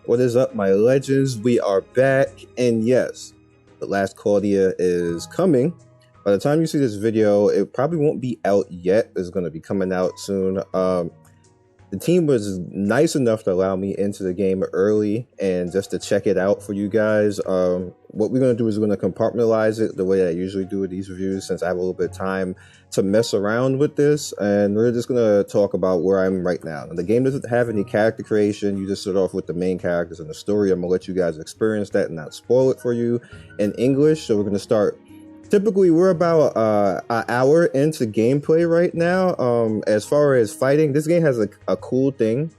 What is up, my legends? We are back, and yes, the last Cloudia is coming. By the time you see this video, it probably won't be out yet. It's going to be coming out soon. The team was nice enough to allow me into the game early and just to check it out for you guys. What we're going to do is we're going to compartmentalize it the way I usually do with these reviews, since I have a little bit of time to mess around with this. And we're just going to talk about where I'm right now. The game doesn't have any character creation. You just start off with the main characters and the story. I'm going to let you guys experience that and not spoil it for you in English. So we're going to start. Typically, we're about an hour into gameplay right now. As far as fighting, this game has a cool thing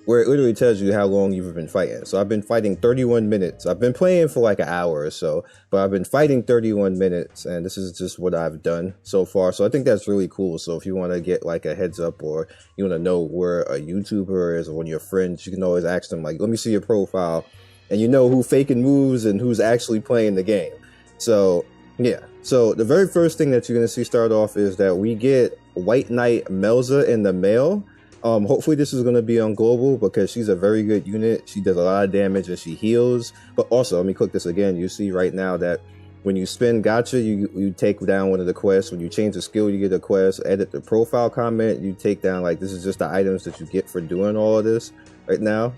where it literally tells you how long you've been fighting. So I've been fighting 31 minutes. I've been playing for like an hour or so, but I've been fighting 31 minutes, and this is just what I've done so far. So I think that's really cool. So if you want to get like a heads up, or you want to know where a YouTuber is or one of your friends, you can always ask them, like, let me see your profile, and you know who faking moves and who's actually playing the game. So yeah, so the very first thing that you're going to see start off is that we get White Knight Melza in the mail. Hopefully this is going to be on global, because she's a very good unit. She does a lot of damage and she heals. But also, let me click this again. You see right now that when you spin gotcha, you take down one of the quests. When you change the skill, you get a quest. Edit the profile comment, you take down, like, this is just the items that you get for doing all of this right now.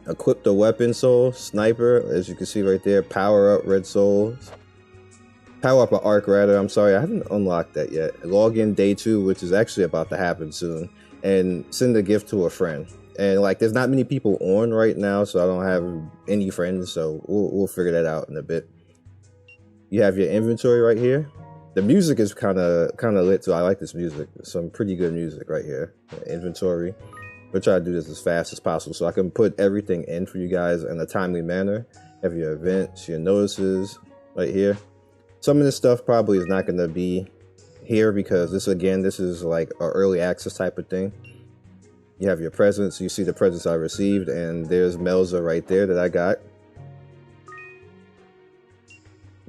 Equip the weapon soul, sniper, as you can see right there. Power up red souls. Power up an arc rather, I'm sorry, I haven't unlocked that yet. Log in day 2, which is actually about to happen soon. And send a gift to a friend. And like, there's not many people on right now, so I don't have any friends, so we'll figure that out in a bit. You have your inventory right here. The music is kind of lit, so I like this music. Some pretty good music right here. Inventory. We'll try to do this as fast as possible so I can put everything in for you guys in a timely manner. Have your events, your notices right here. Some of this stuff probably is not going to be here because this is like an early access type of thing. You have your presents. You see the presents I received, and there's Melza right there that I got.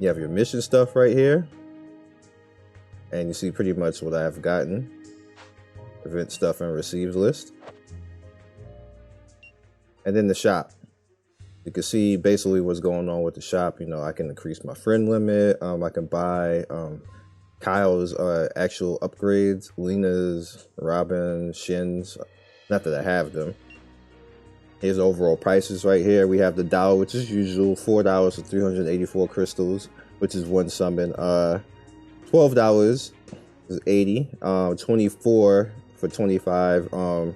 You have your mission stuff right here, and you see pretty much what I've gotten. Event stuff and received list. And then the shop. You can see basically what's going on with the shop. You know, I can increase my friend limit. I can buy Kyle's actual upgrades, Lena's, Robin, Shin's. Not that I have them. Here's overall prices right here. We have the dollar, which is usual, $4 for 384 crystals, which is one summon. $12 is 80. 24 for 25.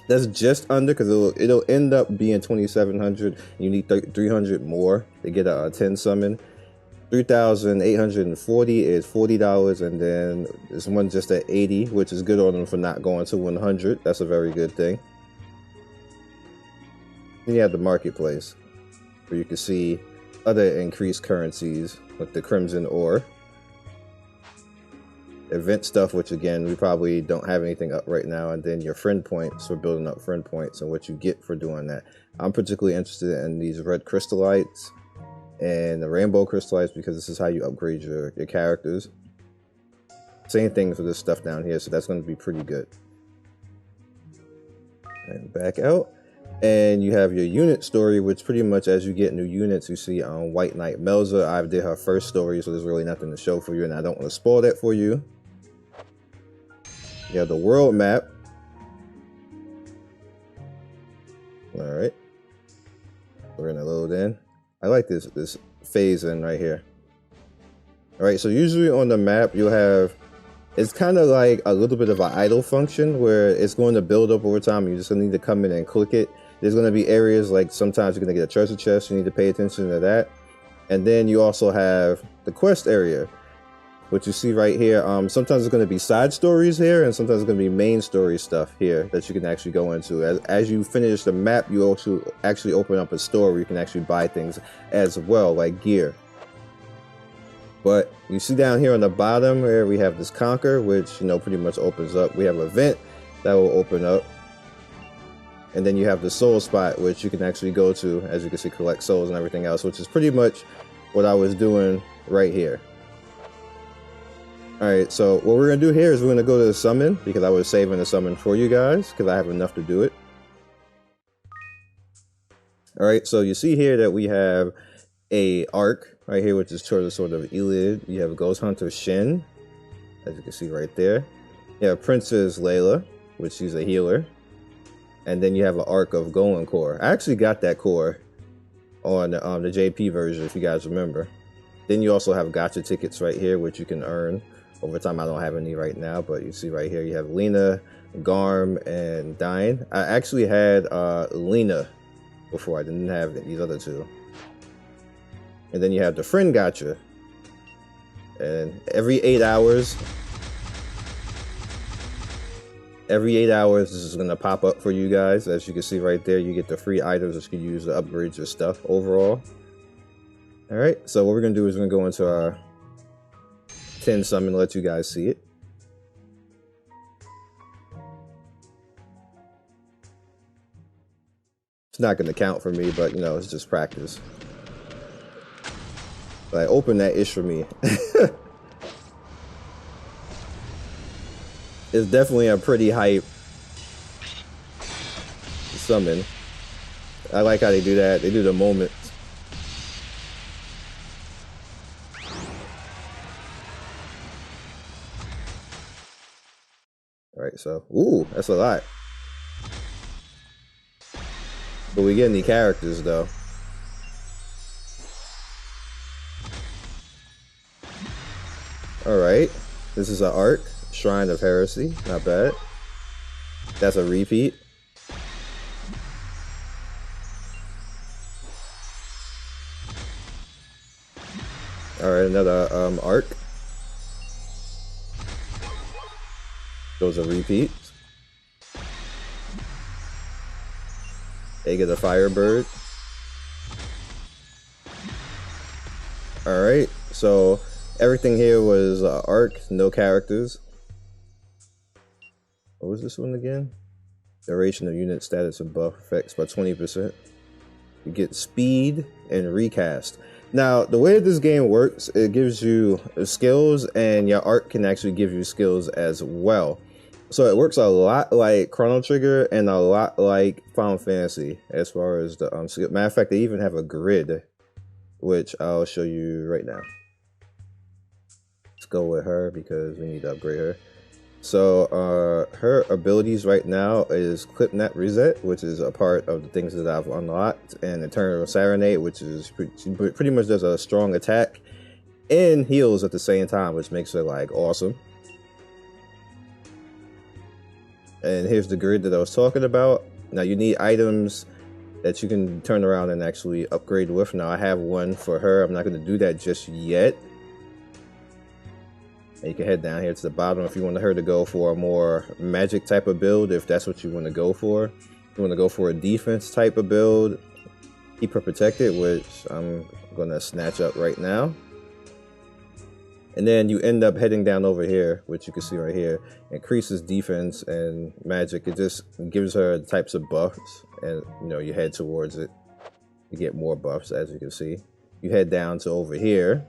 That's just under, because it'll end up being 2,700. You need 300 more to get a 10 summon. 3,840 is $40, and then this one just at 80, which is good on them for not going to 100. That's a very good thing. Then you have the marketplace, where you can see other increased currencies with the crimson ore. Event stuff, which again, we probably don't have anything up right now, and then your friend points for building up friend points and what you get for doing that. I'm particularly interested in these red crystallites and the rainbow crystallites, because this is how you upgrade your characters. Same thing for this stuff down here, so that's going to be pretty good. And back out, and you have your unit story, which pretty much as you get new units, you see on White Knight Melza, I did her first story, so there's really nothing to show for you, and I don't want to spoil that for you. You have the world map. Alright. We're gonna load in. I like this phase in right here. Alright, so usually on the map you'll have, it's kind of like a little bit of an idle function where it's going to build up over time. You just need to come in and click it. There's going to be areas like sometimes you're going to get a treasure chest. You need to pay attention to that. And then you also have the quest area, which you see right here. Sometimes it's going to be side stories here, and sometimes it's going to be main story stuff here that you can actually go into. As you finish the map, you also actually open up a store where you can actually buy things as well, like gear. But you see down here on the bottom where we have this conquer, which, you know, pretty much opens up. We have an event that will open up. And then you have the soul spot, which you can actually go to, as you can see, collect souls and everything else, which is pretty much what I was doing right here. Alright, so what we're going to do here is we're going to go to the summon, because I was saving the summon for you guys, because I have enough to do it. Alright, so you see here that we have a arc right here, which is sort of Iliad. You have Ghost Hunter Shin, as you can see right there. You have Princess Layla, which she's a healer. And then you have an arc of Golem Core. I actually got that core on the JP version, if you guys remember. Then you also have gacha tickets right here, which you can earn over time. I don't have any right now, but you see right here, you have Lena, Garm, and Dine. I actually had Lena before. I didn't have these other two. And then you have the friend gacha. And every 8 hours, this is going to pop up for you guys. As you can see right there, you get the free items that you can use to upgrade your stuff overall. Alright, so what we're going to do is we're going to go into our 10 summon and let you guys see it. It's not going to count for me, but you know, it's just practice. Like, open that ish for me. It's definitely a pretty hype summon. I like how they do that. They do the moments. Alright, so, ooh, that's a lot. But we get any characters, though. Alright, this is an arc. Shrine of Heresy, not bad. That's a repeat. Alright, another arc. Those are repeats. They get a Firebird. Alright, so everything here was arc, no characters. What was this one again? Duration of unit status and buff effects by 20%. You get speed and recast. Now, the way that this game works, it gives you skills, and your arc can actually give you skills as well. So it works a lot like Chrono Trigger and a lot like Final Fantasy as far as the skill. Matter of fact, they even have a grid, which I'll show you right now. Let's go with her because we need to upgrade her. So her abilities right now is Clipnap Reset, which is a part of the things that I've unlocked, and Eternal Serenade, which is pretty much does a strong attack and heals at the same time, which makes it like awesome. And here's the grid that I was talking about. Now you need items that you can turn around and actually upgrade with. Now I have one for her. I'm not going to do that just yet. And you can head down here to the bottom if you want her to go for a more magic type of build, if that's what you want to go for. If you want to go for a defense type of build, keep her protected, which I'm going to snatch up right now. And then you end up heading down over here, which you can see right here. Increases defense and magic. It just gives her types of buffs, and you know, you head towards it. You get more buffs, as you can see. You head down to over here,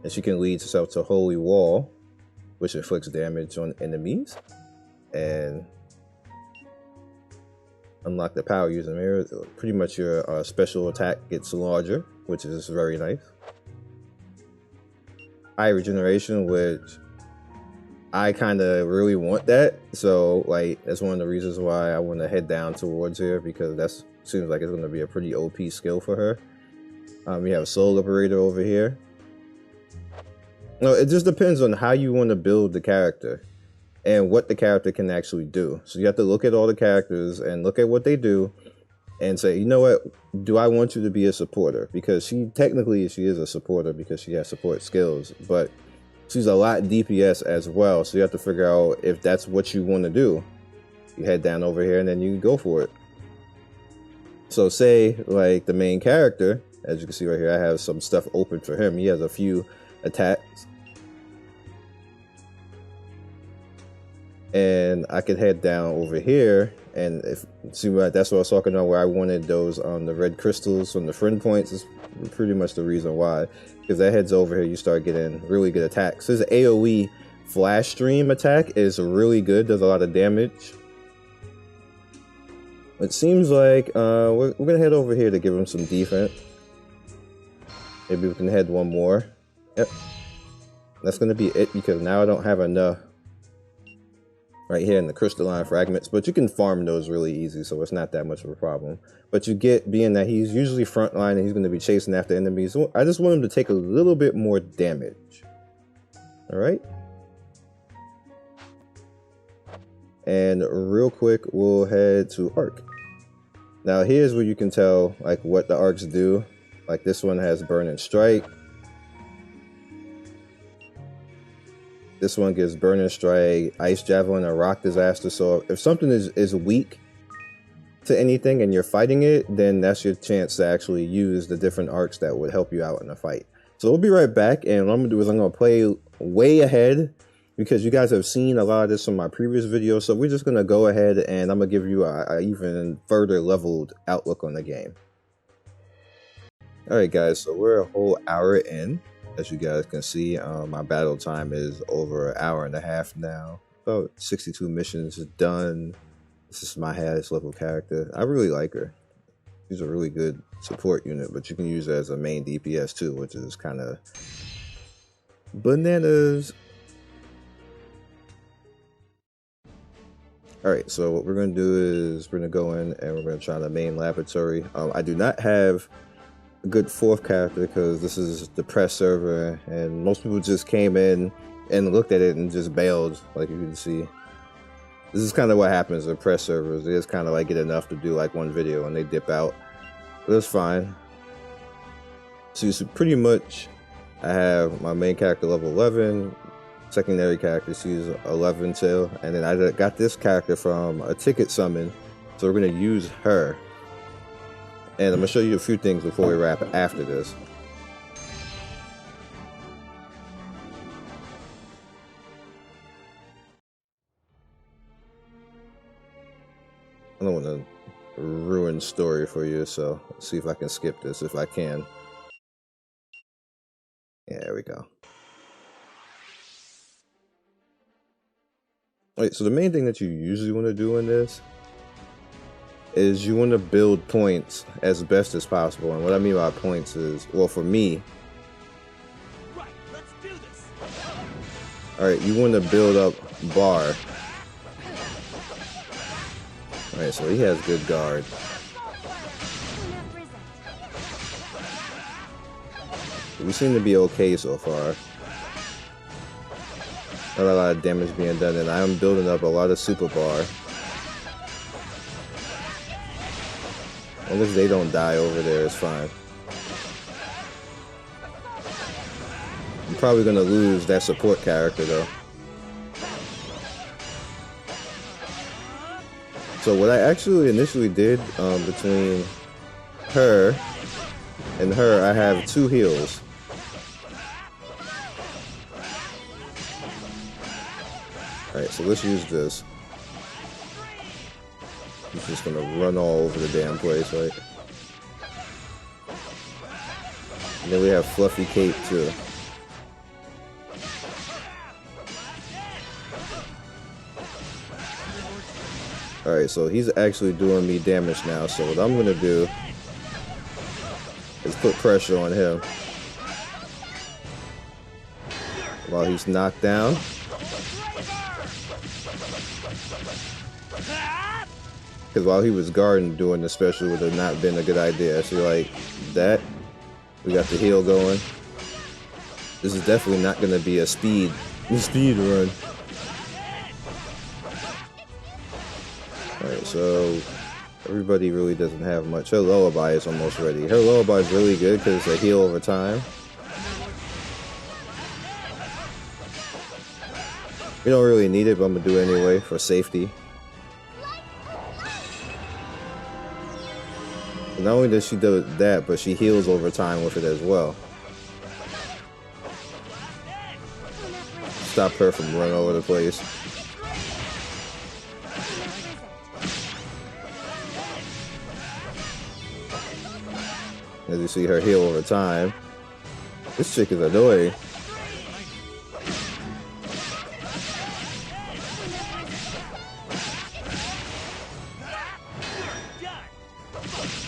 and she can lead herself to Holy Wall, which inflicts damage on enemies. And unlock the power user mirror. Pretty much your special attack gets larger, which is very nice. High regeneration, which I kind of really want that. So like, that's one of the reasons why I want to head down towards here, because that seems like it's going to be a pretty OP skill for her. You have a Soul Liberator over here. No, it just depends on how you want to build the character and what the character can actually do. So you have to look at all the characters and look at what they do and say, you know what, do I want you to be a supporter? Because technically she is a supporter because she has support skills, but she's a lot DPS as well. So you have to figure out if that's what you want to do. You head down over here and then you go for it. So say like the main character, as you can see right here, I have some stuff open for him. He has a few attacks. And I could head down over here And if see what that's what I was talking about, where I wanted those the red crystals from the friend points, is pretty much the reason why. Because that heads over here, you start getting really good attacks. This AoE flash stream attack is really good, does a lot of damage. It seems like we're gonna head over here to give him some defense. Maybe we can head one more. Yep, that's gonna be it, because now I don't have enough right here in the crystalline fragments, but you can farm those really easy, so it's not that much of a problem. But you get, being that he's usually frontline and he's going to be chasing after enemies, so I just want him to take a little bit more damage. All right. And real quick, we'll head to Arc. Now here's where you can tell like what the arcs do. Like this one has Burning Strike. This one gives Burning Strike, Ice Javelin, and Rock Disaster. So if something is weak to anything and you're fighting it, then that's your chance to actually use the different arcs that would help you out in a fight. So we'll be right back, and what I'm gonna do is I'm gonna play way ahead, because you guys have seen a lot of this from my previous videos. So we're just gonna go ahead and I'm gonna give you a even further leveled outlook on the game. All right, guys, so we're a whole hour in. As you guys can see, my battle time is over an hour and a half now. About 62 missions done. This is my highest level character. I really like her. She's a really good support unit, but you can use her as a main DPS too, which is kind of bananas. All right, so what we're gonna do is we're gonna go in and we're gonna try the main laboratory. I do not have a good fourth character because this is the press server, and most people just came in and looked at it and just bailed. Like you can see, this is kind of what happens in press servers. They just kind of like get enough to do like one video and they dip out, but it's fine. So you see, pretty much I have my main character level 11, secondary character she's 11 too, and then I got this character from a ticket summon, so we're gonna use her. And I'm going to show you a few things before we wrap after this. I don't want to ruin story for you, so let's see if I can skip this, if I can. Yeah, there we go. Alright, so the main thing that you usually want to do in this is you want to build points as best as possible. And what I mean by points is, well, for me, right, let's do this. All right, you want to build up bar. All right, so he has good guard. We seem to be okay so far. Not a lot of damage being done, and I'm building up a lot of super bar. As long as they don't die over there, it's fine. I'm probably gonna lose that support character though. So what I actually initially did between her and her, I have 2 heals. Alright, so let's use this. He's just gonna run all over the damn place, right? And then we have Fluffy Cape too. Alright, so he's actually doing me damage now, so what I'm gonna do is put pressure on him while he's knocked down. Because while he was guarding, doing the special would have not been a good idea. So like that, we got the heal going. This is definitely not going to be a speed run. Alright, so everybody really doesn't have much. Her lullaby is almost ready. Her lullaby is really good because it's a heal over time. We don't really need it, but I'm going to do it anyway for safety. Not only does she do that, but she heals over time with it as well. Stop her from running all over the place. As you see her heal over time. This chick is annoying.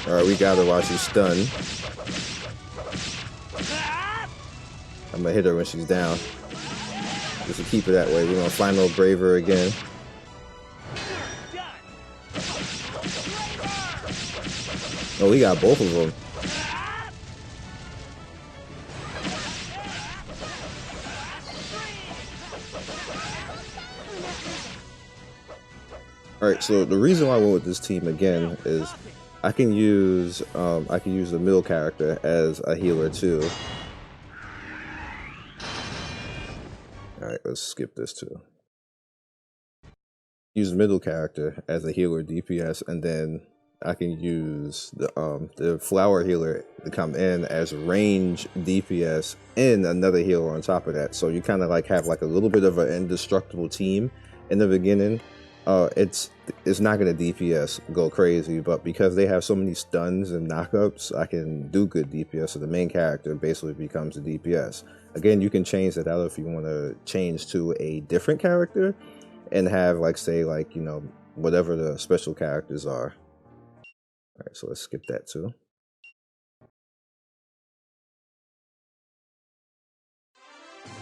Alright, we got her while she's stunned. I'm gonna hit her when she's down. Just to keep it that way. We're gonna final brave her again. Oh, we got both of them. Alright, so the reason why I went with this team again is I can use the middle character as a healer too. Alright, let's skip this too. Use middle character as a healer DPS, and then I can use the flower healer to come in as range DPS and another healer on top of that. So you kind of like have like a little bit of an indestructible team in the beginning. It's not gonna DPS go crazy, but because they have so many stuns and knockups, I can do good DPS. So the main character basically becomes a DPS. Again, you can change that out if you want to change to a different character and have like, say, like, you know, whatever the special characters are. All right, so let's skip that too.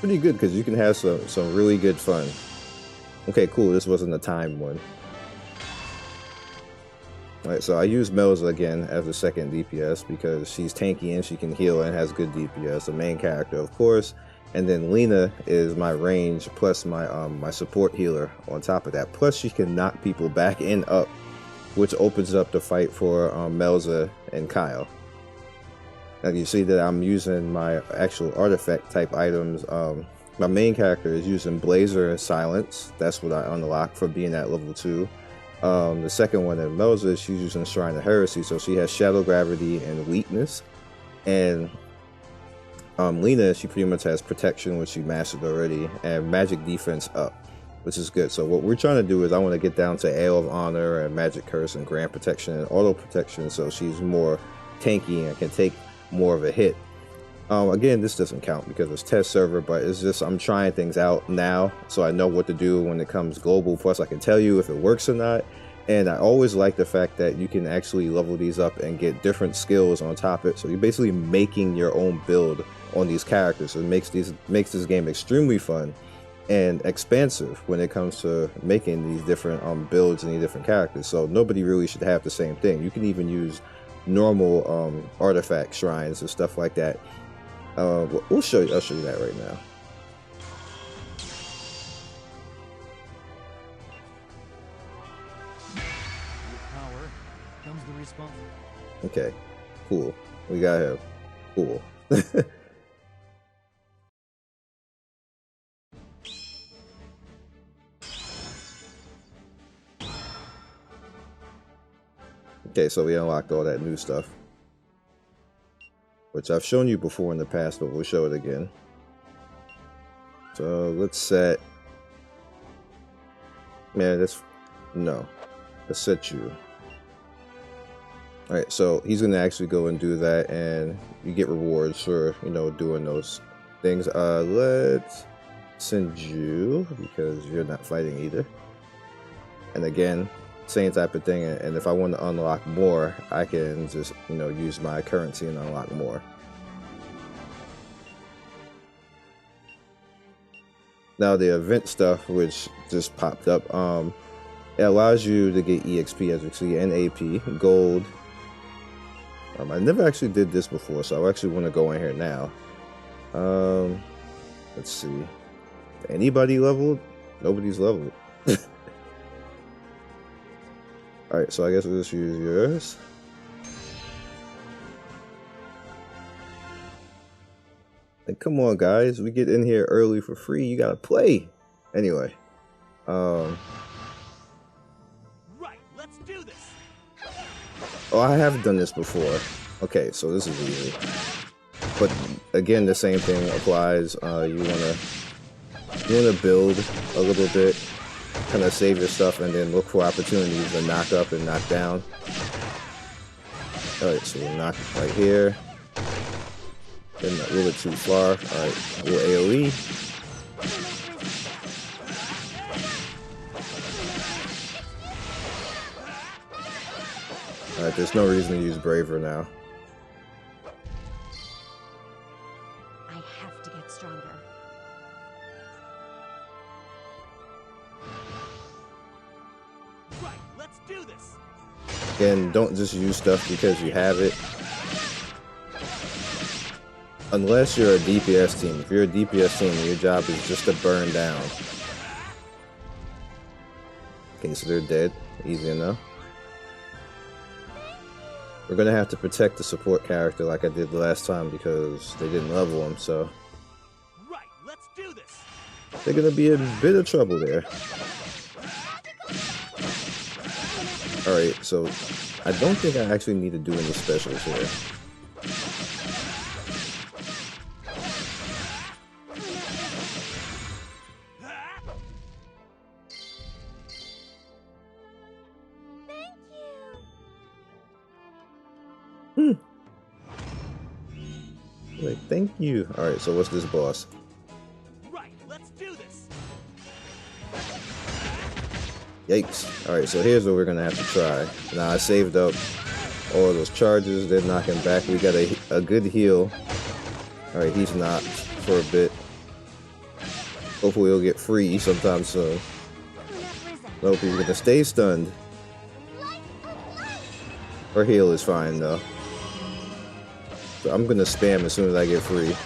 Pretty good because you can have some really good fun. Okay, cool. This wasn't a time one. Alright, so I use Melza again as the second DPS because she's tanky and she can heal and has good DPS. The main character, of course. And then Lena is my range plus my my support healer on top of that. Plus she can knock people back and up, which opens up the fight for Melza and Kyle. Now you see that I'm using my actual artifact type items. My main character is using Blazer and Silence. That's what I unlocked for being at level 2. The second one in Melza, she's using Shrine of Heresy, so she has Shadow Gravity and Weakness. And Lena, she pretty much has Protection, which she mastered already, and Magic Defense up, which is good. So what we're trying to do is I want to get down to Ale of Honor and Magic Curse and Grand Protection and Auto Protection, so she's more tanky and can take more of a hit. Again, this doesn't count because it's test server, but it's just I'm trying things out now so I know what to do when it comes global. Plus I can tell you if it works or not. And I always like the fact that you can actually level these up and get different skills on top of it. So you're basically making your own build on these characters. So it makes this game extremely fun and expansive when it comes to making these different builds and these different characters. So nobody really should have the same thing. You can even use normal artifact shrines and stuff like that. I'll show you that right now. Power comes the response. Okay, cool. We got him. Cool. Okay, so we unlocked all that new stuff, which I've shown you before in the past, but we'll show it again. So let's set, let's set you. All right, so he's gonna actually go and do that, and you get rewards for, you know, doing those things. Let's send you because you're not fighting either. And again, same type of thing, and if I want to unlock more, I can just, you know, use my currency and unlock more. Now the event stuff, which just popped up, it allows you to get EXP, as you see, and AP, gold. I never actually did this before, so I actually want to go in here now. Let's see. Anybody leveled? Nobody's leveled. Alright, so I guess we'll just use yours. Like, come on, guys. We get in here early for free. You gotta play. Anyway. Right, let's do this. Oh, I have done this before. Okay, so this is easy. But again, the same thing applies. You wanna build a little bit, kind of save your stuff, and then look for opportunities to knock up and knock down. Alright, so we'll knock it right here. Then a little bit too far. Alright, we'll AoE. Alright, there's no reason to use Braver now. I have to get stronger. Right, let's do this. Again, don't just use stuff because you have it. Unless you're a DPS team. If you're a DPS team, your job is just to burn down. Okay, so they're dead. Easy enough. We're gonna have to protect the support character like I did the last time because they didn't level him, so Right, let's do this. they're gonna be in a bit of trouble there. Alright, so I don't think I actually need to do any specials here. Like, thank you. Alright, so what's this boss? Right, let's do this. Yikes. Alright, so here's what we're gonna have to try. Now, I saved up all of those charges. They're knocking back. We got a good heal. Alright, he's knocked for a bit. Hopefully he'll get free sometime soon. Nope, he's gonna stay stunned. Her heal is fine though. So I'm gonna spam as soon as I get free.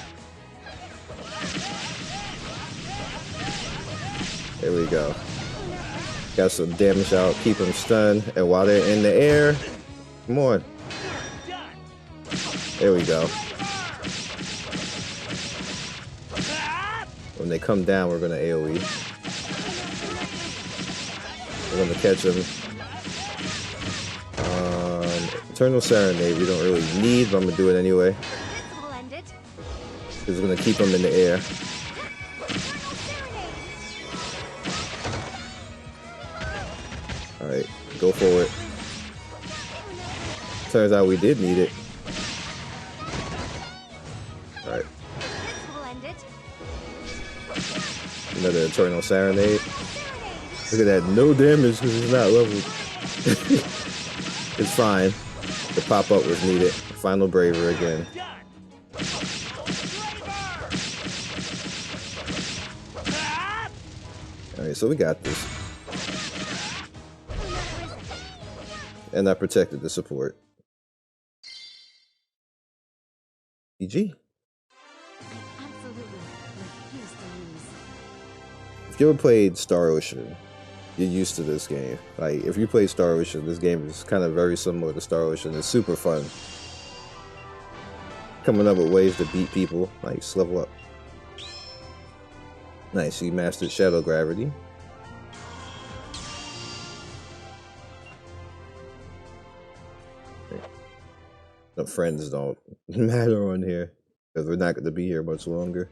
There we go. Got some damage out, keep them stunned, and while they're in the air, come on. There we go. When they come down, we're gonna AoE. We're gonna catch them. Eternal Serenade we don't really need, but I'm gonna do it anyway. Because we're gonna keep them in the air. Alright, go for it. Turns out we did need it. Alright. Another Eternal Serenade. Look at that, no damage because it's not leveled. It's fine. The pop-up was needed. Final Braver again. Alright, so we got this. And I protected the support. GG. If you ever played Star Ocean, you're used to this game. Like, if you play Star Ocean, this game is kind of very similar to Star Ocean. It's super fun. Coming up with ways to beat people. Nice, level up. Nice, you mastered Shadow Gravity. The friends don't matter on here, because we're not going to be here much longer.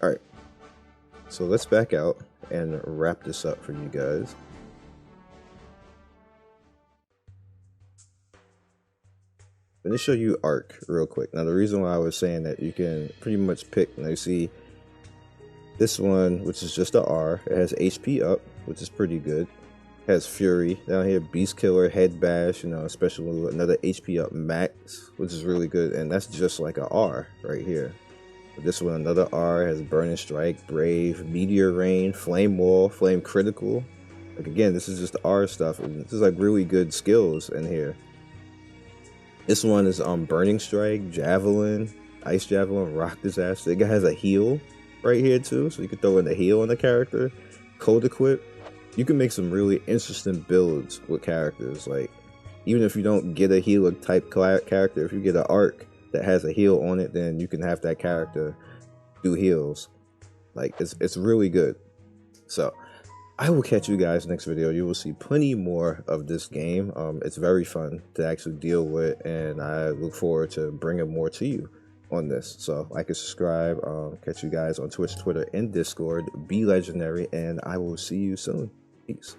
Alright. So let's back out and wrap this up for you guys. I'm going to show you Arc real quick. Now the reason why I was saying that you can pretty much pick, now you see this one, which is just a R. It has HP up, which is pretty good. It has Fury down here, Beast Killer, Head Bash, you know, special, another HP up max, which is really good. And that's just like a R right here. This one, another R, has Burning Strike, Brave, Meteor Rain, Flame Wall, Flame Critical. Like, again, this is just the R stuff, and this is like really good skills in here. This one is Burning Strike, Javelin, Ice Javelin, Rock Disaster. It has a heal right here too, so you can throw in the heal on the character. Code Equip. You can make some really interesting builds with characters. Like, even if you don't get a healer type character, if you get an Arc that has a heal on it, then you can have that character do heals. Like, it's really good. So I will catch you guys next video. You will see plenty more of this game. It's very fun to actually deal with, and I look forward to bringing more to you on this. So like and subscribe. Catch you guys on Twitch, Twitter, and Discord. Be legendary, and I will see you soon. Peace.